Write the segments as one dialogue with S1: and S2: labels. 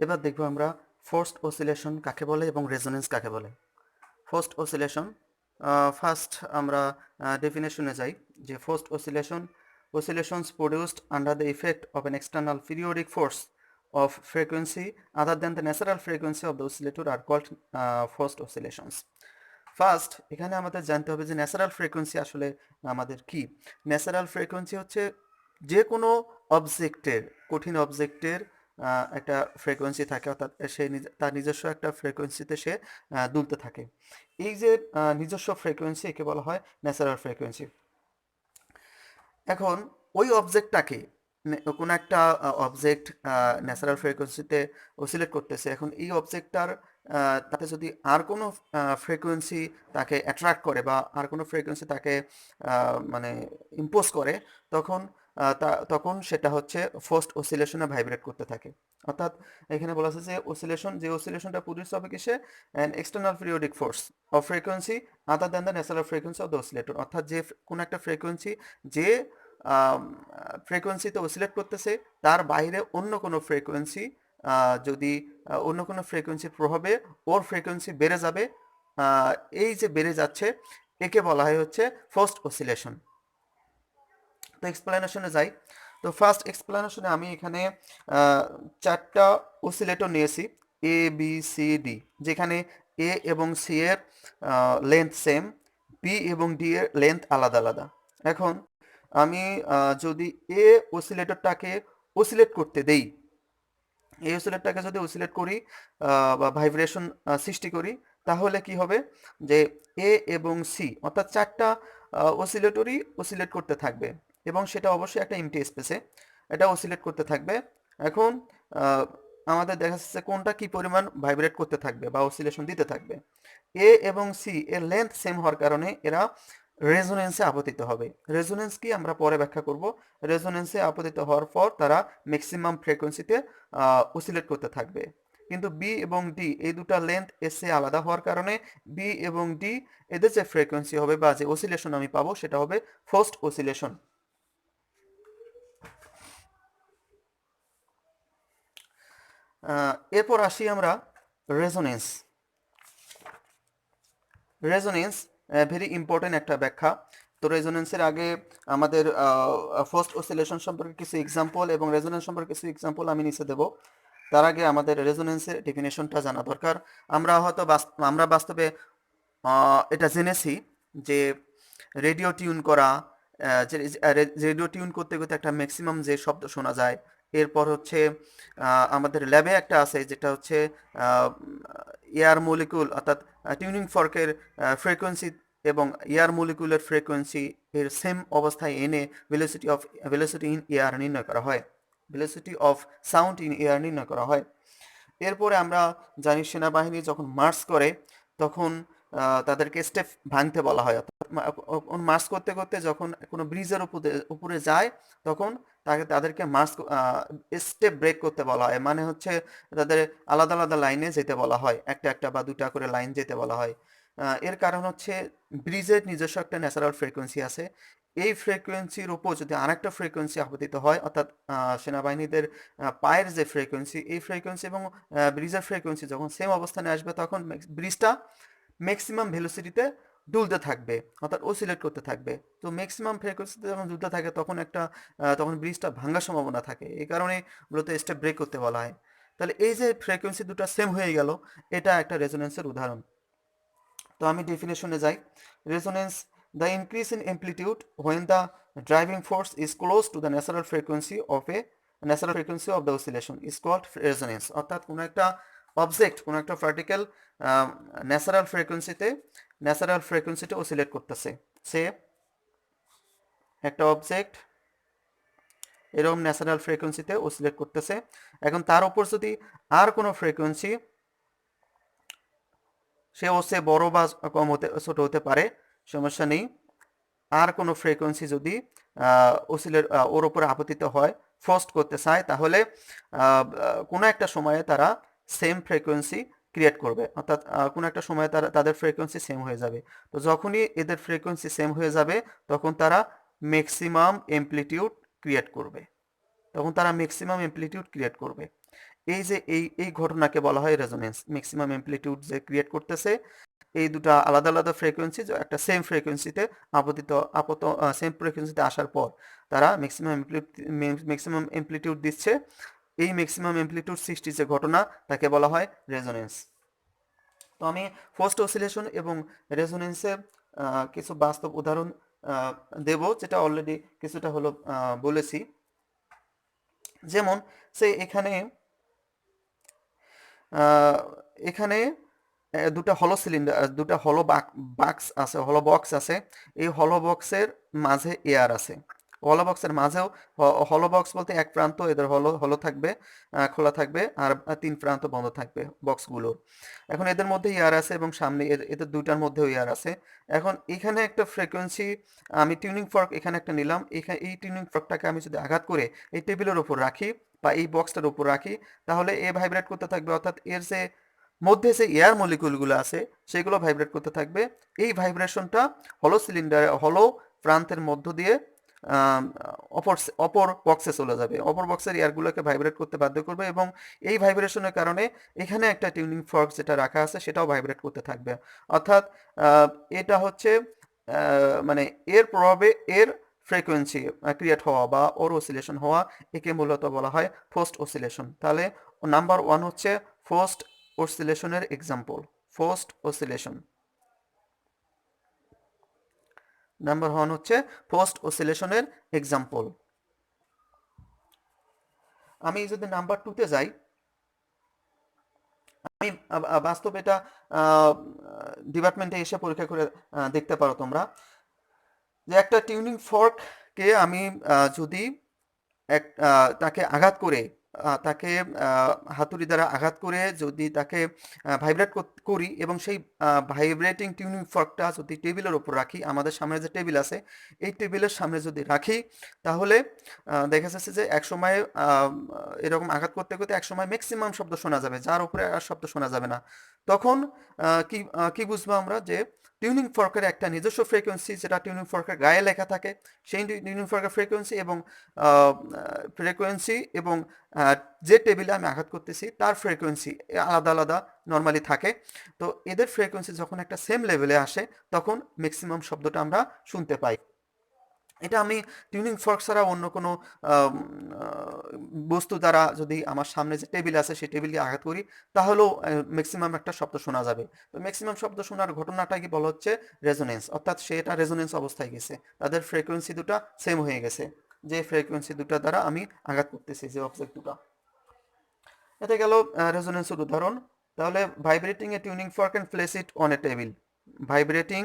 S1: এবার দেখবো আমরা ফোর্সড অসিলেশন কাকে বলে এবং রেজোনেন্স কাকে বলে। ফোর্সড অসিলেশন, ফার্স্ট আমরা ডেফিনেশনে যাই যে forced oscillations produced under the effect of an external periodic force of frequency other than the natural frequency of the oscillator are called forced oscillations. First এখানে আমাদের জানতে হবে যে ন্যাচারাল ফ্রিকোয়েন্সি আসলে আমাদের কি। ন্যাচারাল ফ্রিকোয়েন্সি হচ্ছে যে কোনো অবজেক্টের, কঠিন অবজেক্টের একটা ফ্রিকোয়েন্সি থাকে, অর্থাৎ সে তার নিজস্ব একটা ফ্রিকোয়েন্সিতে সে দুলতে থাকে। এই যে নিজস্ব ফ্রিকোয়েন্সি একে বলা হয় ন্যাচারাল ফ্রিকোয়েন্সি। এখন ওই অবজেক্টটাকে, কোনো একটা অবজেক্ট ন্যাচারাল ফ্রিকোয়েন্সিতে অসিলেট করতেছে, এখন এই অবজেক্টটার তাতে যদি আর কোনো ফ্রিকোয়েন্সি তাকে অ্যাট্রাক্ট করে বা আর কোনো ফ্রিকোয়েন্সি তাকে মানে ইম্পোজ করে, তখন তখন সেটা হচ্ছে ফোর্সড অসিলেশনে ভাইব্রেট করতে থাকে। অর্থাৎ এখানে বলা আছে যে যে অসিলেশনটা প্রডিউস হবে কিসে, an external periodic force of frequency other than the natural frequency of the oscillator. অর্থাৎ যে কোনো একটা ফ্রিকোয়েন্সি যে ফ্রিকোয়েন্সিতে অসিলেট করতেছে তার বাইরে অন্য কোনো ফ্রিকোয়েন্সি যদি অন্য কোনো ফ্রিকোয়েন্সির প্রভাবে ওর ফ্রিকোয়েন্সি বেড়ে যাবে, এই যে বেড়ে যাচ্ছে একে বলা হয় হচ্ছে ফোর্সড অসিলেশন। তো এক্সপ্লেনেশনে যাই। তো ফার্স্ট এক্সপ্লেনেশনে আমি এখানে চারটা অসিলেটর নিয়েছি, এ বি সি ডি, যেখানে এ এবং সি এর লেন্থ সেম, বি এবং ডি এর লেন্থ আলাদা আলাদা। এখন আমি যদি এ অসিলেটরটাকে অসিলেট করতে দেই, এই অসিলেটরটাকে যদি অসিলেট করি বা ভাইব্রেশন সৃষ্টি করি, তাহলে কি হবে যে এ এবং সি অর্থাৎ চারটা অসিলেটরই অসিলেট করতে থাকবে এবং সেটা অবশ্যই একটা এমটি স্পেসে এটা অসিলেট করতে থাকবে। এখন আমাদের দেখা যাচ্ছে কোনটা কি পরিমাণ ভাইব্রেট করতে থাকবে বা অসিলেশন দিতে থাকবে। এ এবং সি এর লেন্থ সেম হওয়ার কারণে এরা রেজোনেন্সে আপতিত হবে। রেজোনেন্স কি আমরা পরে ব্যাখ্যা করব। রেজোনেন্সে আপতিত হওয়ার পর তারা ম্যাক্সিমাম ফ্রিকোয়েন্সিতে অসিলেট করতে থাকবে। কিন্তু বি এবং ডি এই দুটা লেন্থ এসে আলাদা হওয়ার কারণে বি এবং ডি এদের যে ফ্রিকোয়েন্সি হবে বা যে অসিলেশন আমি পাবো সেটা হবে ফোর্সড অসিলেশন। এরপর আসি আমরা রেজোনেন্স। রেজোনেন্স ভেরি ইম্পর্টেন্ট একটা ব্যাখ্যা। তো রেজোনেন্সের আগে আমাদের ফার্স্ট অসিলেশন সম্পর্কে কিছু এক্সাম্পল এবং রেজোনেন্স সম্পর্কে কিছু এক্সাম্পল আমি নিচে দেব। তার আগে আমাদের রেজোনেন্সের ডেফিনেশনটা জানা দরকার। আমরা বাস্তবে এটা জেনেছি যে রেডিও টিউন করা, যে রেডিও টিউন করতে করতে একটা ম্যাক্সিমাম যে শব্দ শোনা যায়। এরপর হচ্ছে আমাদের ল্যাবে একটা আছে যেটা হচ্ছে এয়ার মলিকুল, অর্থাৎ টিউনিং ফর্কের ফ্রিকোয়েন্সি এবং এয়ার মলিকুলের ফ্রিকোয়েন্সি এর সেম অবস্থায় এনে ভেলোসিটি ইন এয়ার নির্ণয় করা হয়, velocity of sound in air নির্ণয় করা হয়। এরপরে আমরা জানি সেনাবাহিনী যখন মার্চ করে তখন তাদেরকে স্টেপ ভাঙতে বলা হয়। মার্চ করতে করতে যখন কোনো ব্রিজের উপরে যায় তখন তাদেরকে স্টেপ ব্রেক করতে বলা হয়, মানে হচ্ছে তাদের আলাদা আলাদা লাইনে যেতে বলা হয়, একটা একটা বা দুটা করে লাইন যেতে বলা হয়। এর কারণ হচ্ছে ব্রিজের নিজস্ব একটা ন্যাচারাল ফ্রিকোয়েন্সি আছে। এই ফ্রিকোয়েন্সির উপর যদি আরেকটা ফ্রিকোয়েন্সি আপতিত হয়, অর্থাৎ সেনাবাহিনীদের পায়ের যে ফ্রিকোয়েন্সি, এই ফ্রিকোয়েন্সি এবং ব্রিজের ফ্রিকোয়েন্সি যখন সেম অবস্থানে আসবে তখন ব্রিজটা ম্যাক্সিমাম ভেলোসিটিতে দুলতে থাকবে, অর্থাৎ অসিলেট করতে থাকবে। তো ম্যাক্সিমাম ফ্রিকোয়েন্সিতে যখন দুলতে থাকে তখন ব্রিজটা ভাঙার সম্ভাবনা থাকে, এই কারণে মূলত স্টেপ ব্রেক করতে বলা হয়। তাহলে এই যে ফ্রিকোয়েন্সি দুটো সেম হয়ে গেল, এটা একটা রেজোনেন্সের উদাহরণ। তো আমি ডেফিনেশনে যাই। Resonance, the increase in amplitude when the driving force is close to the natural frequency of the oscillation is called resonance. অর্থাৎ কোনো একটা অবজেক্ট, কোনো একটা পার্টিকেল ন্যাচারাল ফ্রিকোয়েন্সিতে অসিলেট করতেছে। সে একটা অবজেক্ট এরকম ন্যাচারাল ফ্রিকোয়েন্সিতে অসিলেট করতেছে, এখন তার উপর যদি আর কোনো ফ্রিকোয়েন্সি, সে বড় বা কম ছোট হতে পারে, সমস্যা নেই, আর কোনো ফ্রিকোয়েন্সি যদি ওর উপরে আপতিত হয়, ফোর্সড করতে চায়, তাহলে কোনো একটা সময়ে তারা সেম ফ্রিকোয়েন্সি ক্রিয়েট করবে, অর্থাৎ কোনো একটা সময়ে তাদের ফ্রিকোয়েন্সি সেম হয়ে যাবে। তো যখনই এদের ফ্রিকোয়েন্সি সেম হয়ে যাবে তখন তারা ম্যাক্সিমাম অ্যামপ্লিটিউড ক্রিয়েট করবে। এই যে এই ঘটনাকে বলা হয় রেজোনেন্স। ম্যাক্সিমাম অ্যামপ্লিটিউড যে ক্রিয়েট করতেছে, এই দুটা আলাদা আলাদা ফ্রিকোয়েন্সি একটা সেম ফ্রিকোয়েন্সিতে সেম ফ্রিকোয়েন্সিতে আসার পর তারা ম্যাক্সিমাম অ্যামপ্লিটিউড দিচ্ছে। এই ম্যাক্সিমাম অ্যামপ্লিটিউড সৃষ্টির যে ঘটনা তাকে বলা হয় রেজোনেন্স। তো আমি ফোর্সড অসিলেশন এবং রেজোনেন্সের কিছু বাস্তব উদাহরণ দেব, যেটা অলরেডি কিছুটা হলো বলেছি। যেমন সে এখানে আহ, এখানে দুটা হলো সিলিন্ডার, দুটা হলো বাক্স আছে, হলো বক্স আছে। এই হলো বক্সের মাঝে এয়ার আছে। হলো বক্সের মাঝেও হলো বক্স বলতে এক প্রান্ত এদের হলো হলো থাকবে, খোলা থাকবে, আর তিন প্রান্ত বন্ধ থাকবে বক্সগুলোর। এখন এদের মধ্যে এয়ার আছে এবং সামনে এদের দুইটার মধ্যেও এয়ার আছে। এখন এখানে একটা ফ্রিকোয়েন্সি, আমি টিউনিং ফর্ক এখানে একটা নিলাম, এখানে এই টিউনিং ফর্কটাকে আমি যদি আঘাত করে এই টেবিলের উপর রাখি বা এই বক্সটার উপর রাখি, তাহলে এ ভাইব্রেট করতে থাকবে, অর্থাৎ এর যে মধ্যে যে এয়ার মলিকুলগুলো আছে সেগুলো ভাইব্রেট করতে থাকবে। এই ভাইব্রেশনটা হলো সিলিন্ডার হলো প্রান্তের মধ্য দিয়ে আম, অপর অপর বক্সে চলে যাবে, অপর বক্সের এয়ারগুলোকে ভাইব্রেট করতে বাধ্য করবে, এবং এই ভাইব্রেশনের কারণে এখানে একটা টিউনিং ফর্ক যেটা রাখা আছে সেটাও ভাইব্রেট করতে থাকবে। অর্থাৎ আহ, এটা হচ্ছে মানে এর প্রভাবে এর ফ্রিকোয়েন্সি ক্রিয়েট হওয়া বা ওর অসিলেশন হওয়া, একে মূলত বলা হয় ফোর্সড অসিলেশন। তাহলে নাম্বার ওয়ান হচ্ছে ফোর্সড অসিলেশনের example, forced oscillation. Number one হচ্ছে ফোর্সড অসিলেশনের এক্সাম্পল। আমি যদি নাম্বার টুতে যাই, আমি বাস্তব এটা ডিপার্টমেন্টে এসে পরীক্ষা করে দেখতে পারো তোমরা, যে একটা টিউনিং ফর্ককে আমি যদি তাকে আঘাত করে তাকে হাতুড়ি দ্বারা আঘাত করে যদি তাকে ভাইব্রেট করি এবং সেই ভাইব্রেটিং টিউনিং ফর্কটা যদি টেবিলের ওপর রাখি, আমাদের সামনে যে টেবিল আছে এই টেবিলের সামনে যদি রাখি, তাহলে দেখা যাচ্ছে যে এক সময় এরকম আঘাত করতে করতে এক সময় ম্যাক্সিমাম শব্দ শোনা যাবে, যার উপরে আর শব্দ শোনা যাবে না। তখন কি বুঝবো আমরা, যে টিউনিং ফর্কের একটা নিজস্ব ফ্রিকোয়েন্সি যেটা টিউনিং ফর্কের গায়ে লেখা থাকে, সেই টিউনিং ফর্কের ফ্রিকোয়েন্সি এবং আহ, যে টেবিলে আমি আঘাত করতেছি তার ফ্রিকোয়েন্সি আলাদা আলাদা নর্মালি থাকে। তো এদের ফ্রিকোয়েন্সি যখন একটা সেম লেভেলে আসে তখন ম্যাক্সিমাম শব্দটা আমরা শুনতে পাই। এটা আমি টিউনিং ফর্ক ছাড়া অন্য কোনো আম, বস্তু দ্বারা যদি আমার সামনে যে টেবিল আছে সেই টেবিলকে আঘাত করি, তাহলেও ম্যাক্সিমাম একটা শব্দ শোনা যাবে। তো ম্যাক্সিমাম শব্দ শোনার ঘটনাটা কি বলা হচ্ছে রেজোনেন্স, অর্থাৎ সেটা রেজোনেন্স অবস্থায় গেছে, তাদের ফ্রিকোয়েন্সি দুটো সেম হয়ে গেছে, যে ফ্রিকোয়েন্সি দুটো দ্বারা আমি আঘাত করতেছি যে অবজেক্ট দুটো। এতে গেল রেজোনেন্সের উদাহরণ। তাহলে vibrating a tuning fork and place it on a table, vibrating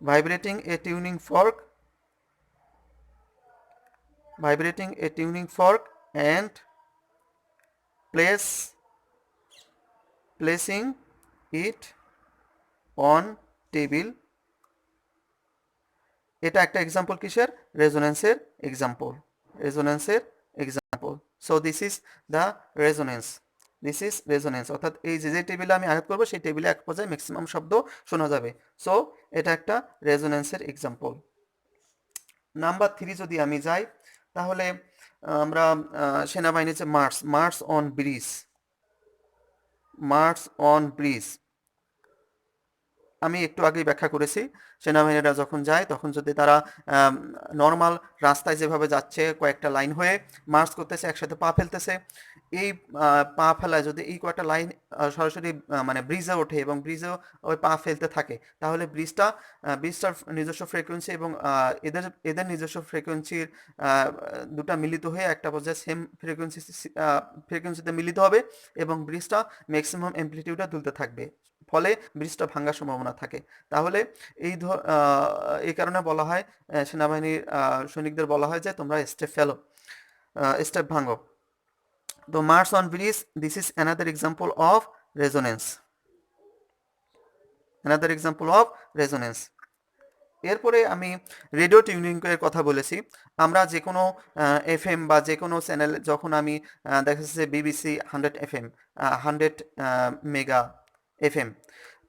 S1: vibrating a tuning fork, vibrating a tuning fork and placing it on table, এটা একটা এক্সাম্পল কিসের, রেজোনেন্সের এক্সাম্পল, রেজোনেন্সের example. So this is the resonance, this is resonance, অর্থাৎ এই যে টেবিলে আমি আঘাত করবো সেই টেবিলে এক পর্যায়ে ম্যাক্সিমাম শব্দ শোনা যাবে। সো এটা একটা রেজোনেন্সের এক্সাম্পল। নাম্বার থ্রি যদি আমি যাই, তাহলে আমরা সেনাবাহিনীর যে March on bridge, March on bridge আমি একটু আগেই ব্যাখ্যা করেছি। সেনাবাহিনীরা যখন যায় তখন যদি তারা নর্মাল রাস্তায় যেভাবে যাচ্ছে কয়েকটা লাইন হয়ে মার্চ করতেছে, একসাথে পা ফেলতেছে, এই পা ফেলায় যদি এই কয়েকটা লাইন সরাসরি মানে ব্রিজে ওঠে এবং ব্রিজে ওই পা ফেলতে থাকে, তাহলে ব্রিজটার নিজস্ব ফ্রিকোয়েন্সি এবং এদের এদের নিজস্ব ফ্রিকোয়েন্সির দুটা মিলিত হয়ে একটা পর্যায়ে সেম ফ্রিকোয়েন্সিতে মিলিত হবে এবং ব্রিজটা ম্যাক্সিমাম অ্যামপ্লিটিউডে দুলতে থাকবে, ফলে ব্রিজটা ভাঙার সম্ভাবনা থাকে। তাহলে এই কারণে বলা হয় সেনাবাহিনীর সৈনিকদের বলা হয় যে তোমরা স্টেপ ফেলো, স্টেপ ভাঙো। তো March on bridge, this is another example of resonance, another example of resonance. এরপরে আমি রেডিও টিউনিং এর কথা বলেছি। আমরা যে কোনো এফএম বা যে কোনো চ্যানেল যখন আমি দেখা যাচ্ছে বিবিসি 100 FM, 100 মেগা এফএম,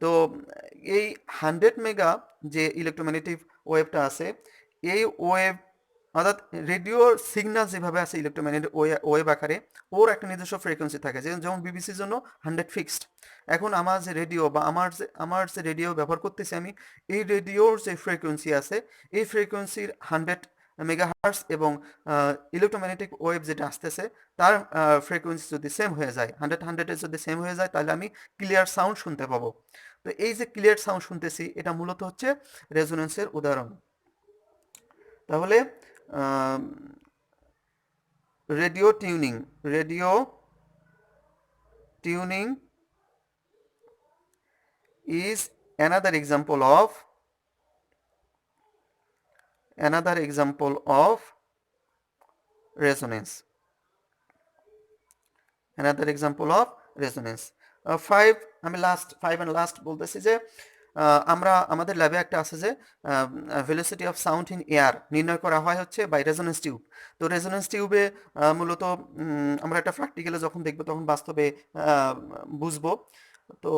S1: তো এই 100 মেগা যে ইলেকট্রোম্যাগনেটিক ওয়েভটা আছে, এই ওয়েভ অর্থাৎ রেডিওর সিগন্যাল যেভাবে আছে ইলেকট্রোম্যাগনেটিক ওয়েভ আকারে, ওর একটা নিজস্ব ফ্রিকোয়েন্সি থাকে, যেমন বিবিসির জন্য 100 ফিক্সড। এখন আমার যে রেডিও বা আমার যে রেডিও ব্যবহার করতেছি আমি, এই রেডিওর যে ফ্রিকোয়েন্সি আছে, এই ফ্রিকোয়েন্সির 100 মেগাহার্টজ এবং ইলেকট্রোম্যাগনেটিক ওয়েভ যেটা আসতেছে তার ফ্রিকোয়েন্সি যদি সেম হয়ে যায়, 100-100-এর যদি সেম হয়ে যায়, তাহলে আমি ক্লিয়ার সাউন্ড শুনতে পাবো। তো এই যে ক্লিয়ার সাউন্ড শুনতেছি, এটা মূলত হচ্ছে রেজোনেন্সের উদাহরণ। তাহলে radio tuning is another example of resonance. Five, আমি ফাইভ অ্যান্ড লাস্ট বলতেছি যে আমরা আমাদের ল্যাবে একটা আছে যে velocity of sound in air নির্ণয় করা হয় হচ্ছে বাই রেজোনেন্স টিউব। তো রেজোনেন্স টিউবে মূলত আমরা একটা প্র্যাকটিক্যালে যখন দেখবো তখন বাস্তবে বুঝবো। তো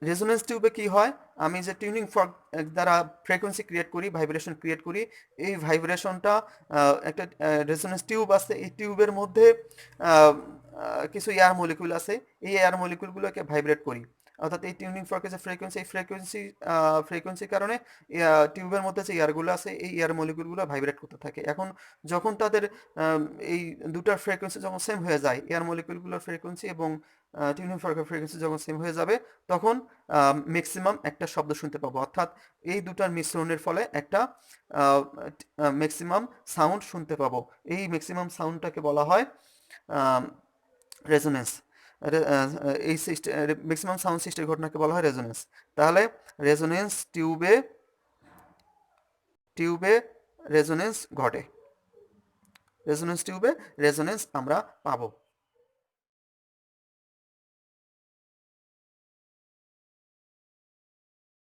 S1: রেজোনেন্স টিউবে কি হয়, আমি যে টিউনিং ফর্ক দ্বারা ফ্রিকোয়েন্সি ক্রিয়েট করি, ভাইব্রেশন ক্রিয়েট করি, এই ভাইব্রেশনটা একটা রেজোনেন্স টিউব আছে, এই টিউবের মধ্যে আহ, কিছু এয়ার মলিকুল আছে, এই এয়ার মলিকুলগুলোকে ভাইব্রেট করি। অর্থাৎ এই টিউনিং ফর্কের যে ফ্রিকোয়েন্সি, এই ফ্রিকোয়েন্সির কারণে টিউবের মধ্যে যে এয়ারগুলো আছে, এই এয়ার মলিকুলগুলো ভাইব্রেট করতে থাকে। এখন যখন তাদের এই দুটার ফ্রিকোয়েন্সি যখন সেম হয়ে যায়, এয়ার মলিকুলগুলোর ফ্রিকোয়েন্সি এবং টিউনিং ফর্কের ফ্রিকোয়েন্সি যখন সেম হয়ে যাবে, তখন ম্যাক্সিমাম একটা শব্দ শুনতে পাবো। অর্থাৎ এই দুটার মিশ্রণের ফলে একটা ম্যাক্সিমাম সাউন্ড শুনতে পাবো। এই ম্যাক্সিমাম সাউন্ডটাকে বলা হয় রেজোনেন্স। এই ম্যাক্সিমাম সাউন্ড সৃষ্টির ঘটনাকে বলা হয় রেজোনেন্স। তাহলে রেজোনেন্স টিউবে রেজোনেন্স ঘটে, রেজোনেন্স টিউবে রেজোনেন্স আমরা পাবো।